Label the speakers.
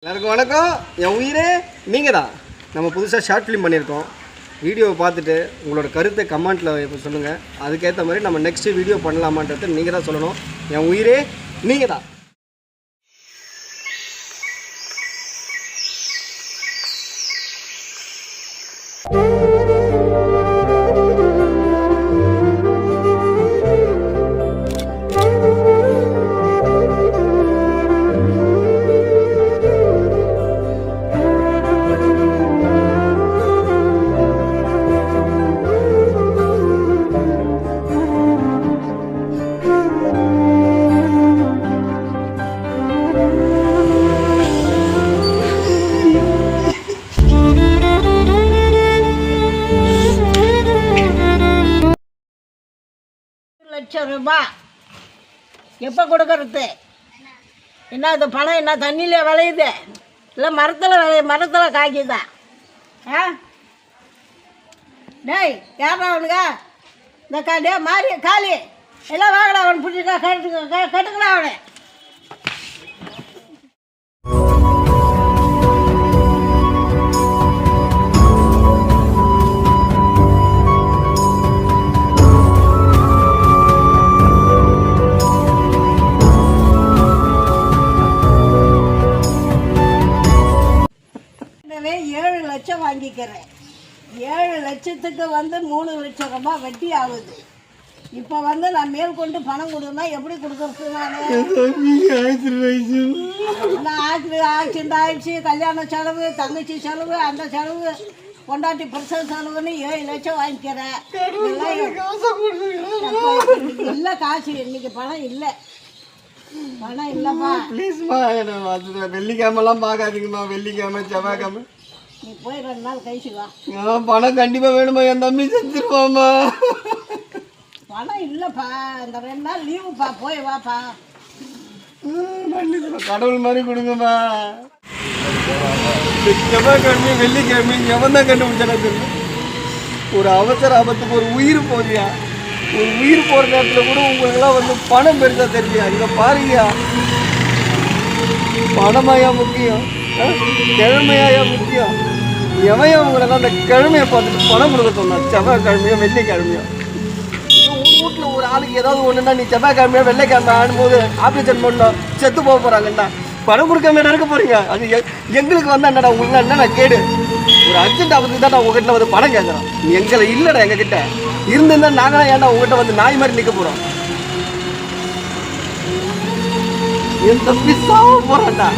Speaker 1: எல்லாருக்கும் வணக்கம். என் உயிரே நீங்கள் தான். நம்ம புதுசாக ஷார்ட் ஃபிலிம் பண்ணியிருக்கோம். வீடியோவை பார்த்துட்டு உங்களோட கருத்தை கமெண்ட்டில் சொல்லுங்கள். அதுக்கேற்ற மாதிரி நம்ம நெக்ஸ்ட்டு வீடியோ பண்ணலாமான்றதை நீங்கள் தான் சொல்லணும். என் உயிரே நீங்கள் தான்.
Speaker 2: லட்சம் ரூபாய் எப்போ கொடுக்கறது? என்ன இது பணம் என்ன தண்ணியில் விளையுது இல்லை மரத்தில் காய்க்குதா? டேய் யாரா அவனுங்க? இந்த டே மாறி காலி எல்லாம் வாங்கடா, அவன் பிடிச்சிட்டா கட்டுக்கலாம் அவனை. எனவே 7 லட்சம் வாங்கிக்கிறேன். 7 லட்சத்துக்கு 3 லட்சம் ரூபாய் வட்டி ஆகுது. இப்போ நான் மேற்கொண்டு பணம் கொடுக்கணும்னா எப்படி கொடுக்கறது? ஆயிடுச்சு கல்யாண செலவு, தங்கச்சி செலவு, அந்த செலவு, கொண்டாட்டி பிரசவ செலவுன்னு 7 லட்சம் வாங்கிக்கிறேன். இல்லை காசு இன்னைக்கு பணம் இல்லை, பணம் இல்லைப்பா.
Speaker 1: ப்ளீஸ்மா, வெள்ளிக்கிழமெல்லாம் பார்க்காதீங்கம்மா. வெள்ளிக்கிழமை செவ்வாய்க்கிழமை
Speaker 2: நீ போய் 2 நாள் கழிச்சு வா.
Speaker 1: பணம் கண்டிப்பாக வேணுமா? என் தம்பி செத்துருவாம்மா.
Speaker 2: பணம் இல்லைப்பா, இந்த 2 நாள் லீவுப்பா, போய் வாப்பா.
Speaker 1: கடவுள் மாதிரி கொடுங்கம்மா. செவ்வாய்க்கிழமை வெள்ளிக்கிழமை எவன் தான் கண்டுபிடிச்சானு ஒரு அவசர ஆபத்துக்கு ஒரு உயிர் போதியா. ஒரு உயிர் போகிற நேரத்தில் கூட உங்களுக்கெல்லாம் பணம் பெருசாக தெரியா? இங்கே பாருங்கயா, பணமாயா முக்கியம், கிழமையா முக்கியம்? எவையா உங்களெல்லாம் அந்த கிழமையை பார்த்துட்டு பணம் கொடுக்க சொன்னான்? செவ்வாய்க்கிழமையோ வெள்ளிக்கிழமையோ? உங்கள் வீட்டில் ஒரு ஆளுக்கு ஏதாவது ஒன்றுன்னா நீ செவ்வாய்க்கிழமையோ வெள்ளிக்கிழமை ஆடும்போது ஆப்ரேஷன் பண்ணோம் செத்து போக போகிறாங்கண்ணா, பணம் கொடுக்காம இருக்க போகிறீங்க. அது எங்களுக்கு என்னடா உங்களுக்கு என்னடா கேடு? ஒரு அர்ஜென்ட் ஆபத்துக்கு தான் நான் உங்ககிட்ட பணம் கேட்குறோம். நீ எங்களை இல்லைடா, எங்ககிட்ட இருந்திருந்தா நாங்களாம் ஏன்டா உங்ககிட்ட நாய் மாதிரி நிற்க போகிறோம்? என் தம்பி சாவ போகிறான்டா.